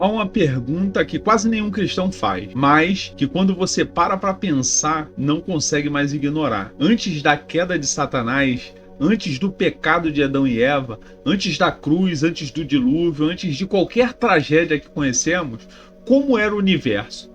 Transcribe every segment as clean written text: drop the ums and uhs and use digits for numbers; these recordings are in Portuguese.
Há uma pergunta que quase nenhum cristão faz, mas que quando você para pensar, não consegue mais ignorar. Antes da queda de Satanás, antes do pecado de Adão e Eva, antes da cruz, antes do dilúvio, antes de qualquer tragédia que conhecemos, como era o universo?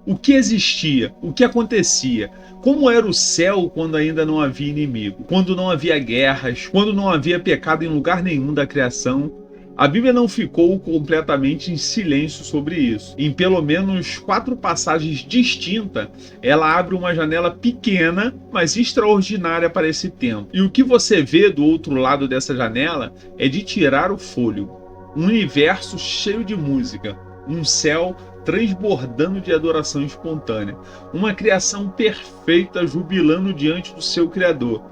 O que existia? O que acontecia? Como era o céu quando ainda não havia inimigo? Quando não havia guerras? Quando não havia pecado em lugar nenhum da criação? A Bíblia não ficou completamente em silêncio sobre isso. Em pelo menos 4 passagens distintas, ela abre uma janela pequena, mas extraordinária para esse tempo. E o que você vê do outro lado dessa janela é de tirar o fôlego. Um universo cheio de música, um céu transbordando de adoração espontânea, uma criação perfeita jubilando diante do seu Criador.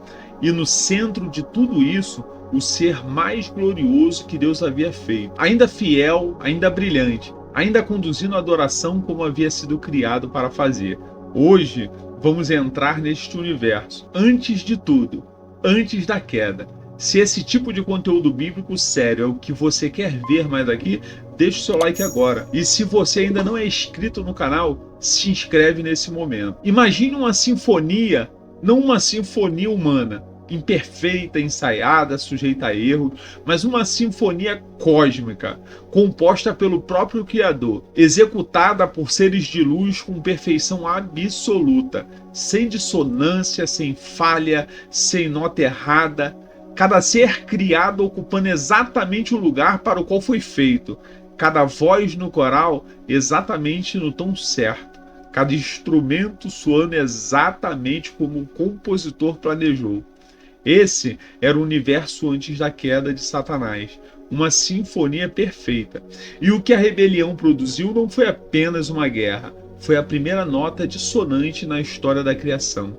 E no centro de tudo isso, o ser mais glorioso que Deus havia feito, ainda fiel, ainda brilhante, ainda conduzindo a adoração como havia sido criado para fazer. Hoje, vamos entrar neste universo, antes de tudo, antes da queda. Se esse tipo de conteúdo bíblico sério é o que você quer ver mais aqui, deixe o seu like agora. E se você ainda não é inscrito no canal, se inscreve nesse momento. Imagine uma sinfonia, não uma sinfonia humana, imperfeita, ensaiada, sujeita a erros, mas uma sinfonia cósmica, composta pelo próprio Criador, executada por seres de luz com perfeição absoluta, sem dissonância, sem falha, sem nota errada. Cada ser criado ocupando exatamente o lugar para o qual foi feito. Cada voz no coral exatamente no tom certo. Cada instrumento soando exatamente como o compositor planejou. Esse era o universo antes da queda de Satanás. Uma sinfonia perfeita. E o que a rebelião produziu não foi apenas uma guerra. Foi a primeira nota dissonante na história da criação.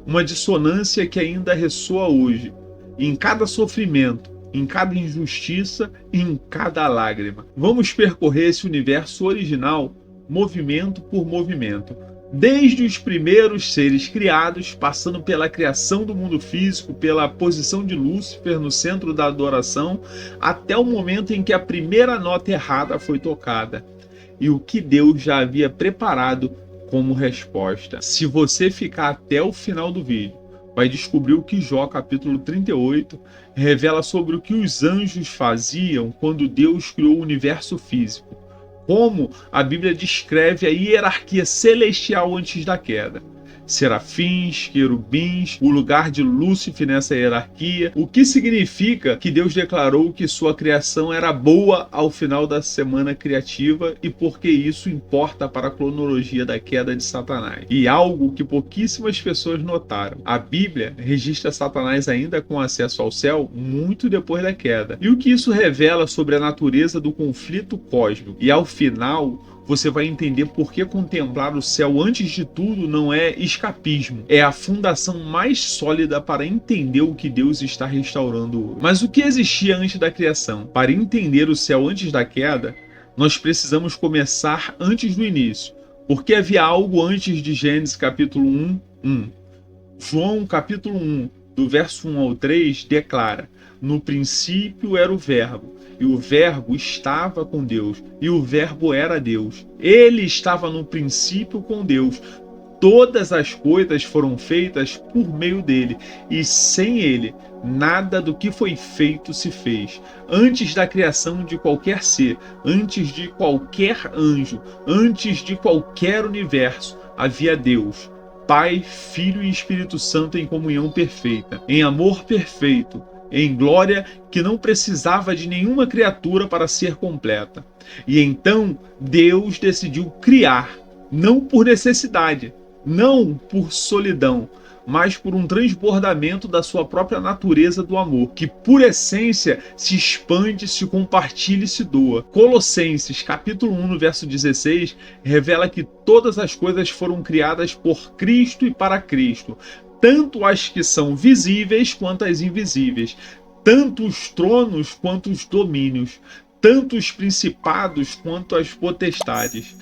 Uma dissonância que ainda ressoa hoje. Em cada sofrimento, em cada injustiça e em cada lágrima. Vamos percorrer esse universo original, movimento por movimento. Desde os primeiros seres criados, passando pela criação do mundo físico, pela posição de Lúcifer no centro da adoração, até o momento em que a primeira nota errada foi tocada. E o que Deus já havia preparado como resposta. Se você ficar até o final do vídeo, vai descobrir o que Jó, capítulo 38, revela sobre o que os anjos faziam quando Deus criou o universo físico. Como a Bíblia descreve a hierarquia celestial antes da queda. Serafins, querubins, o lugar de Lúcifer nessa hierarquia, o que significa que Deus declarou que sua criação era boa ao final da semana criativa e porque isso importa para a cronologia da queda de Satanás. E algo que pouquíssimas pessoas notaram, a Bíblia registra Satanás ainda com acesso ao céu muito depois da queda. E o que isso revela sobre a natureza do conflito cósmico? E ao final, você vai entender por que contemplar o céu antes de tudo não é escapismo. É a fundação mais sólida para entender o que Deus está restaurando hoje. Mas o que existia antes da criação? Para entender o céu antes da queda, nós precisamos começar antes do início. Porque havia algo antes de Gênesis capítulo 1. João capítulo 1, do verso 1 ao 3, declara: no princípio era o Verbo, e o Verbo estava com Deus, e o Verbo era Deus. Ele estava no princípio com Deus. Todas as coisas foram feitas por meio dele, e sem ele, nada do que foi feito se fez. Antes da criação de qualquer ser, antes de qualquer anjo, antes de qualquer universo, havia Deus, Pai, Filho e Espírito Santo em comunhão perfeita, em amor perfeito, em glória que não precisava de nenhuma criatura para ser completa. E então Deus decidiu criar, não por necessidade, não por solidão, mas por um transbordamento da sua própria natureza do amor, que por essência se expande, se compartilha e se doa. Colossenses capítulo 1, no verso 16, revela que todas as coisas foram criadas por Cristo e para Cristo, tanto as que são visíveis quanto as invisíveis, tanto os tronos quanto os domínios, tanto os principados quanto as potestades.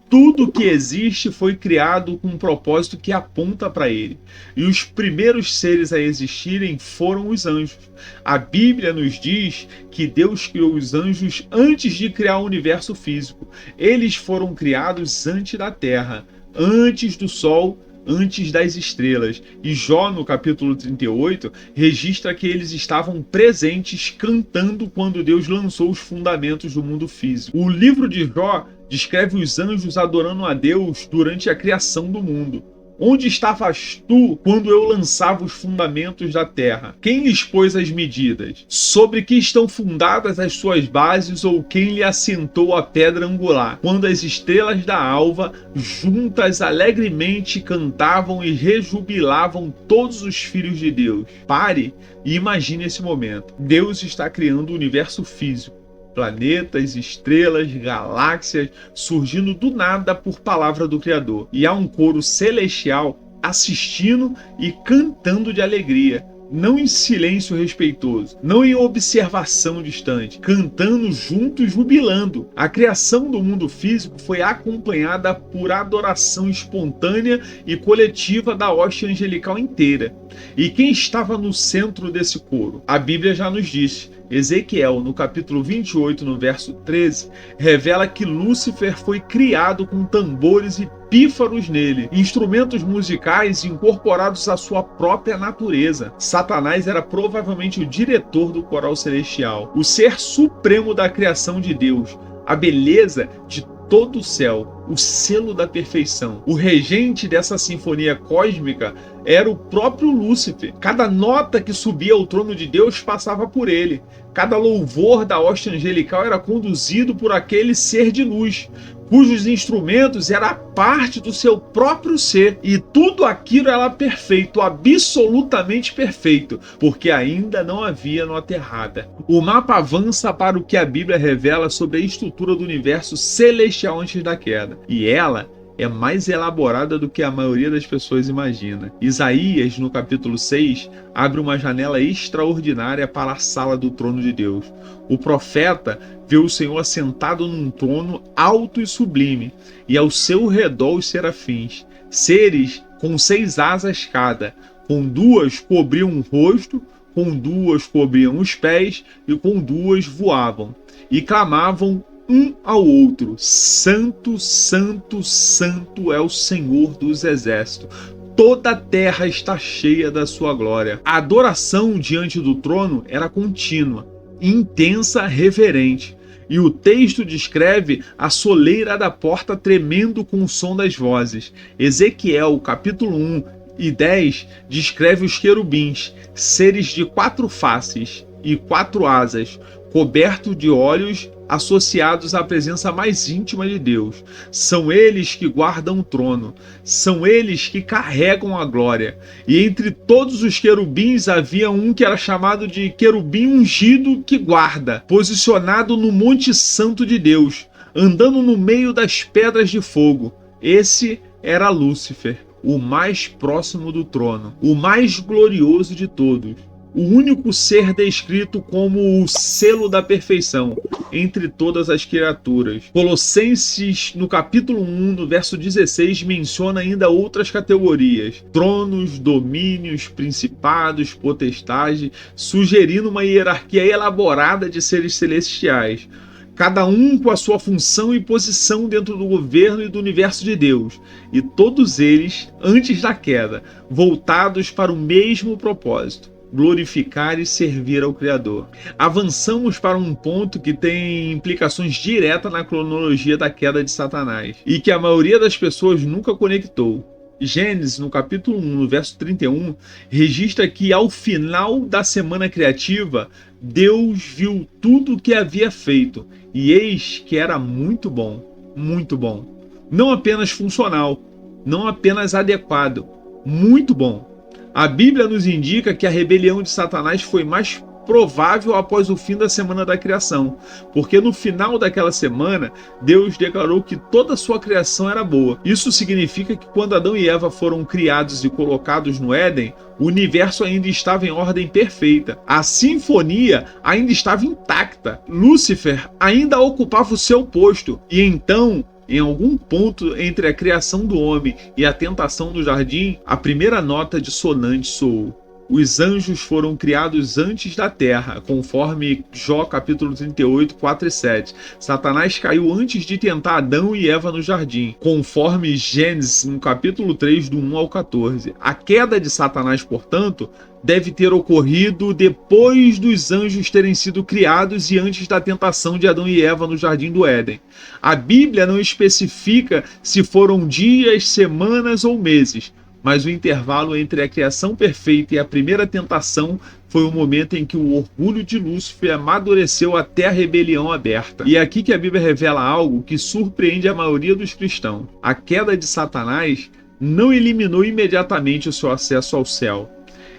Tudo que existe foi criado com um propósito que aponta para ele. E os primeiros seres a existirem foram os anjos. A Bíblia nos diz que Deus criou os anjos antes de criar o universo físico. Eles foram criados antes da terra, antes do sol, antes das estrelas. E Jó, no capítulo 38, registra que eles estavam presentes cantando quando Deus lançou os fundamentos do mundo físico. O livro de Jó descreve os anjos adorando a Deus durante a criação do mundo. Onde estavas tu quando eu lançava os fundamentos da terra? Quem lhes pôs as medidas? Sobre que estão fundadas as suas bases, ou quem lhe assentou a pedra angular? Quando as estrelas da alva juntas alegremente cantavam e rejubilavam todos os filhos de Deus. Pare e imagine esse momento. Deus está criando o universo físico. Planetas, estrelas, galáxias, surgindo do nada por palavra do Criador. E há um coro celestial assistindo e cantando de alegria. Não em silêncio respeitoso, não em observação distante, cantando junto e jubilando. A criação do mundo físico foi acompanhada por adoração espontânea e coletiva da hóstia angelical inteira. E quem estava no centro desse coro? A Bíblia já nos disse. Ezequiel, no capítulo 28, no verso 13, revela que Lúcifer foi criado com tambores e pífaros nele, instrumentos musicais incorporados à sua própria natureza. Satanás era provavelmente o diretor do coral celestial, o ser supremo da criação de Deus, a beleza de todo o céu, o selo da perfeição. O regente dessa sinfonia cósmica era o próprio Lúcifer. Cada nota que subia ao trono de Deus passava por ele. Cada louvor da hóstia angelical era conduzido por aquele ser de luz, cujos instrumentos era parte do seu próprio ser. E tudo aquilo era perfeito, absolutamente perfeito, porque ainda não havia nota errada. O mapa avança para o que a Bíblia revela sobre a estrutura do universo celestial antes da queda. E ela é mais elaborada do que a maioria das pessoas imagina. Isaías, no capítulo 6, abre uma janela extraordinária para a sala do trono de Deus. O profeta vê o Senhor assentado num trono alto e sublime, e ao seu redor os serafins, seres com 6 asas cada, com 2 cobriam o rosto, com 2 cobriam os pés, e com 2 voavam, e clamavam um ao outro: Santo, Santo, Santo é o Senhor dos exércitos. Toda a terra está cheia da sua glória. A adoração diante do trono era contínua, intensa, reverente. E o texto descreve a soleira da porta tremendo com o som das vozes. Ezequiel, capítulo 1 e 10, descreve os querubins, seres de 4 faces e 4 asas, cobertos de olhos, associados à presença mais íntima de Deus. São eles que guardam o trono, são eles que carregam a glória. E entre todos os querubins havia um que era chamado de querubim ungido que guarda, posicionado no Monte Santo de Deus, andando no meio das pedras de fogo. Esse era Lúcifer, o mais próximo do trono, o mais glorioso de todos. O único ser descrito como o selo da perfeição entre todas as criaturas. Colossenses, no capítulo 1, no verso 16, menciona ainda outras categorias: tronos, domínios, principados, potestades, sugerindo uma hierarquia elaborada de seres celestiais, cada um com a sua função e posição dentro do governo e do universo de Deus, e todos eles, antes da queda, voltados para o mesmo propósito: glorificar e servir ao Criador. Avançamos para um ponto que tem implicações diretas na cronologia da queda de Satanás e que a maioria das pessoas nunca conectou. Gênesis, no capítulo 1, no verso 31, registra que ao final da semana criativa, Deus viu tudo o que havia feito, e eis que era muito bom, muito bom. Não apenas funcional, não apenas adequado, muito bom. A Bíblia nos indica que a rebelião de Satanás foi mais provável após o fim da semana da criação, porque no final daquela semana, Deus declarou que toda a sua criação era boa. Isso significa que quando Adão e Eva foram criados e colocados no Éden, o universo ainda estava em ordem perfeita. A sinfonia ainda estava intacta. Lúcifer ainda ocupava o seu posto. E então, em algum ponto entre a criação do homem e a tentação do jardim, a primeira nota dissonante soou. Os anjos foram criados antes da terra, conforme Jó capítulo 38, 4 e 7. Satanás caiu antes de tentar Adão e Eva no jardim, conforme Gênesis no capítulo 3, do 1 ao 14. A queda de Satanás, portanto, deve ter ocorrido depois dos anjos terem sido criados e antes da tentação de Adão e Eva no jardim do Éden. A Bíblia não especifica se foram dias, semanas ou meses, mas o intervalo entre a criação perfeita e a primeira tentação foi o momento em que o orgulho de Lúcifer amadureceu até a rebelião aberta. E é aqui que a Bíblia revela algo que surpreende a maioria dos cristãos. A queda de Satanás não eliminou imediatamente o seu acesso ao céu.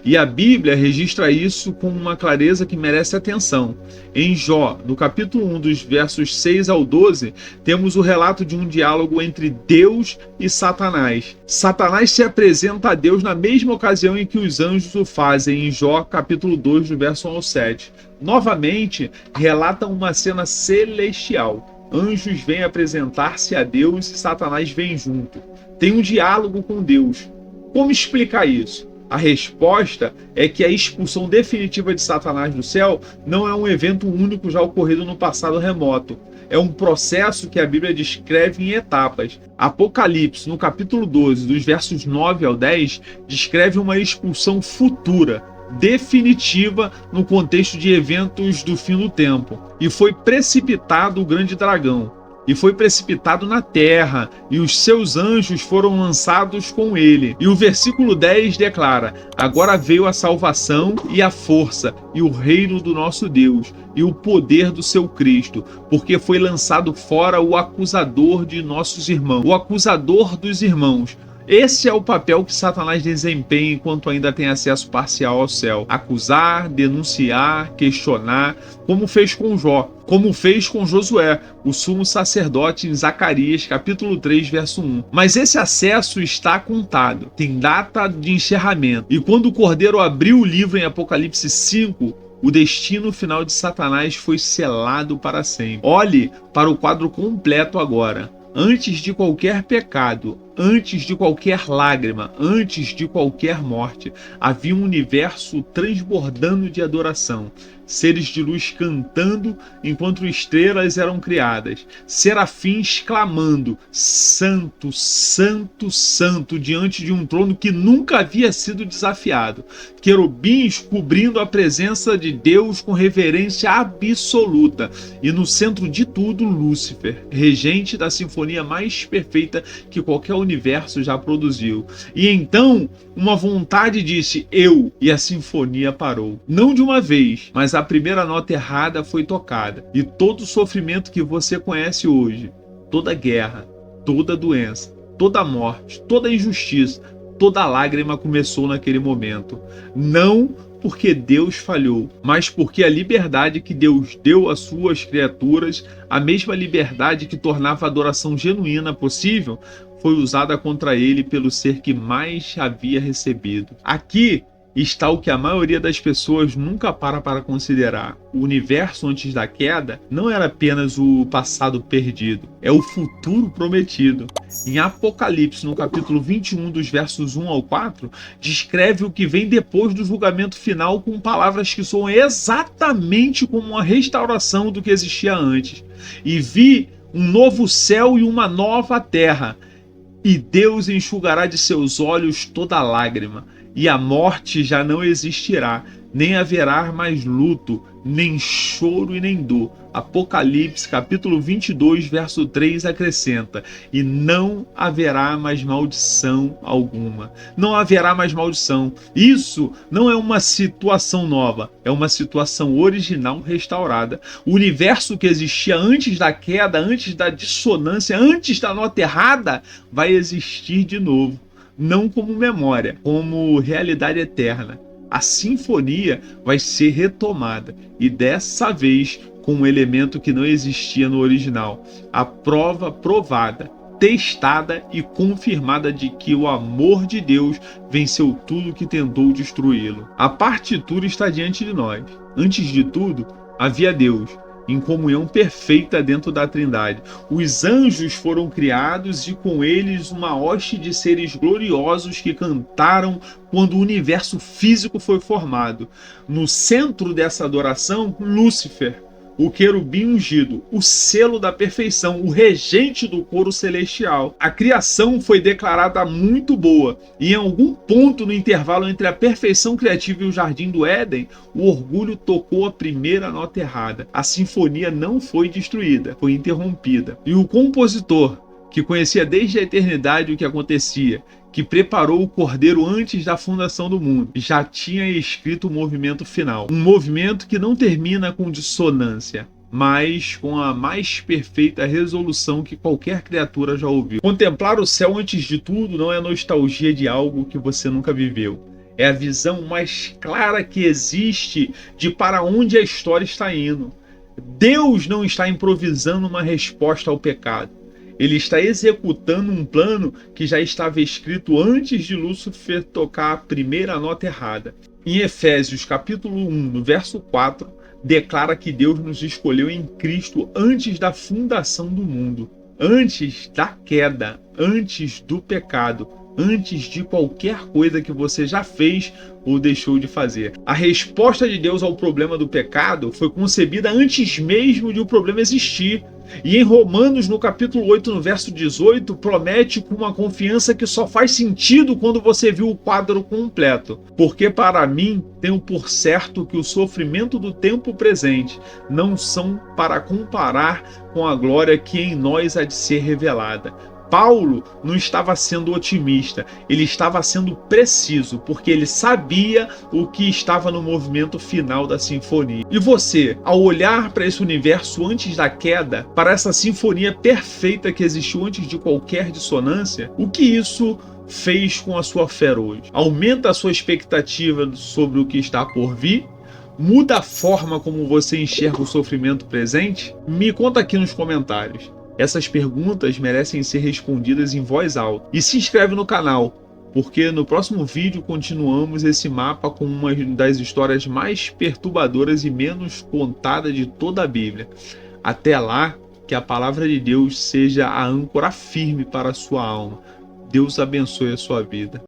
E a Bíblia registra isso com uma clareza que merece atenção. Em Jó, no capítulo 1, dos versos 6 ao 12, temos o relato de um diálogo entre Deus e Satanás. Satanás se apresenta a Deus na mesma ocasião em que os anjos o fazem, em Jó, capítulo 2, do verso 1 ao 7. Novamente, relata uma cena celestial. Anjos vêm apresentar-se a Deus e Satanás vem junto. Tem um diálogo com Deus. Como explicar isso? A resposta é que a expulsão definitiva de Satanás do céu não é um evento único já ocorrido no passado remoto. É um processo que a Bíblia descreve em etapas. Apocalipse, no capítulo 12, dos versos 9 ao 10, descreve uma expulsão futura, definitiva no contexto de eventos do fim do tempo. E foi precipitado o grande dragão. E foi precipitado na terra, e os seus anjos foram lançados com ele. E o versículo 10 declara: agora veio a salvação e a força, e o reino do nosso Deus, e o poder do seu Cristo, porque foi lançado fora o acusador de nossos irmãos, o acusador dos irmãos. Esse é o papel que Satanás desempenha enquanto ainda tem acesso parcial ao céu. Acusar, denunciar, questionar, como fez com Jó, como fez com Josué, o sumo sacerdote, em Zacarias, capítulo 3, verso 1. Mas esse acesso está contado, tem data de encerramento. E quando o Cordeiro abriu o livro em Apocalipse 5, o destino final de Satanás foi selado para sempre. Olhe para o quadro completo agora. Antes de qualquer pecado, antes de qualquer lágrima, antes de qualquer morte, havia um universo transbordando de adoração. Seres de luz cantando enquanto estrelas eram criadas. Serafins clamando: Santo, Santo, Santo, diante de um trono que nunca havia sido desafiado. Querubins cobrindo a presença de Deus com reverência absoluta. E no centro de tudo, Lúcifer, regente da sinfonia mais perfeita que qualquer universo já produziu. E então, uma vontade disse: eu, e a sinfonia parou. Não de uma vez, mas a primeira nota errada foi tocada. E todo o sofrimento que você conhece hoje, toda guerra, toda doença, toda morte, toda injustiça, toda lágrima começou naquele momento. Não porque Deus falhou, mas porque a liberdade que Deus deu às suas criaturas, a mesma liberdade que tornava a adoração genuína possível, foi usada contra ele pelo ser que mais havia recebido. Aqui está o que a maioria das pessoas nunca para considerar. O universo antes da queda não era apenas o passado perdido, é o futuro prometido. Em Apocalipse, no capítulo 21, dos versos 1 ao 4, descreve o que vem depois do julgamento final com palavras que soam exatamente como uma restauração do que existia antes. E vi um novo céu e uma nova terra, e Deus enxugará de seus olhos toda lágrima, e a morte já não existirá, nem haverá mais luto, nem choro e nem dor. Apocalipse, capítulo 22, verso 3, acrescenta: e não haverá mais maldição alguma. Não haverá mais maldição. Isso não é uma situação nova, é uma situação original restaurada. O universo que existia antes da queda, antes da dissonância, antes da nota errada, vai existir de novo. Não como memória, como realidade eterna. A sinfonia vai ser retomada, e dessa vez com um elemento que não existia no original: a prova provada, testada e confirmada de que o amor de Deus venceu tudo que tentou destruí-lo. A partitura está diante de nós. Antes de tudo, havia Deus. em comunhão perfeita dentro da Trindade. Os anjos foram criados e com eles uma hoste de seres gloriosos que cantaram quando o universo físico foi formado. No centro dessa adoração, Lúcifer, o querubim ungido, o selo da perfeição, o regente do coro celestial. A criação foi declarada muito boa, e em algum ponto no intervalo entre a perfeição criativa e o jardim do Éden, o orgulho tocou a primeira nota errada. A sinfonia não foi destruída, foi interrompida. E o compositor, que conhecia desde a eternidade o que acontecia, que preparou o Cordeiro antes da fundação do mundo, já tinha escrito o movimento final. Um movimento que não termina com dissonância, mas com a mais perfeita resolução que qualquer criatura já ouviu. Contemplar o céu antes de tudo não é nostalgia de algo que você nunca viveu. É a visão mais clara que existe de para onde a história está indo. Deus não está improvisando uma resposta ao pecado. Ele está executando um plano que já estava escrito antes de Lúcifer tocar a primeira nota errada. Em Efésios capítulo 1, no verso 4, declara que Deus nos escolheu em Cristo antes da fundação do mundo, antes da queda, antes do pecado, antes de qualquer coisa que você já fez ou deixou de fazer. A resposta de Deus ao problema do pecado foi concebida antes mesmo de o problema existir. E em Romanos, no capítulo 8, no verso 18, promete com uma confiança que só faz sentido quando você viu o quadro completo. Porque para mim, tenho por certo que o sofrimento do tempo presente não são para comparar com a glória que em nós há de ser revelada. Paulo não estava sendo otimista, ele estava sendo preciso, porque ele sabia o que estava no movimento final da sinfonia. E você, ao olhar para esse universo antes da queda, para essa sinfonia perfeita que existiu antes de qualquer dissonância, o que isso fez com a sua fé hoje? Aumenta a sua expectativa sobre o que está por vir? Muda a forma como você enxerga o sofrimento presente? Me conta aqui nos comentários. Essas perguntas merecem ser respondidas em voz alta. E se inscreve no canal, porque no próximo vídeo continuamos esse mapa com uma das histórias mais perturbadoras e menos contadas de toda a Bíblia. Até lá, que a palavra de Deus seja a âncora firme para a sua alma. Deus abençoe a sua vida.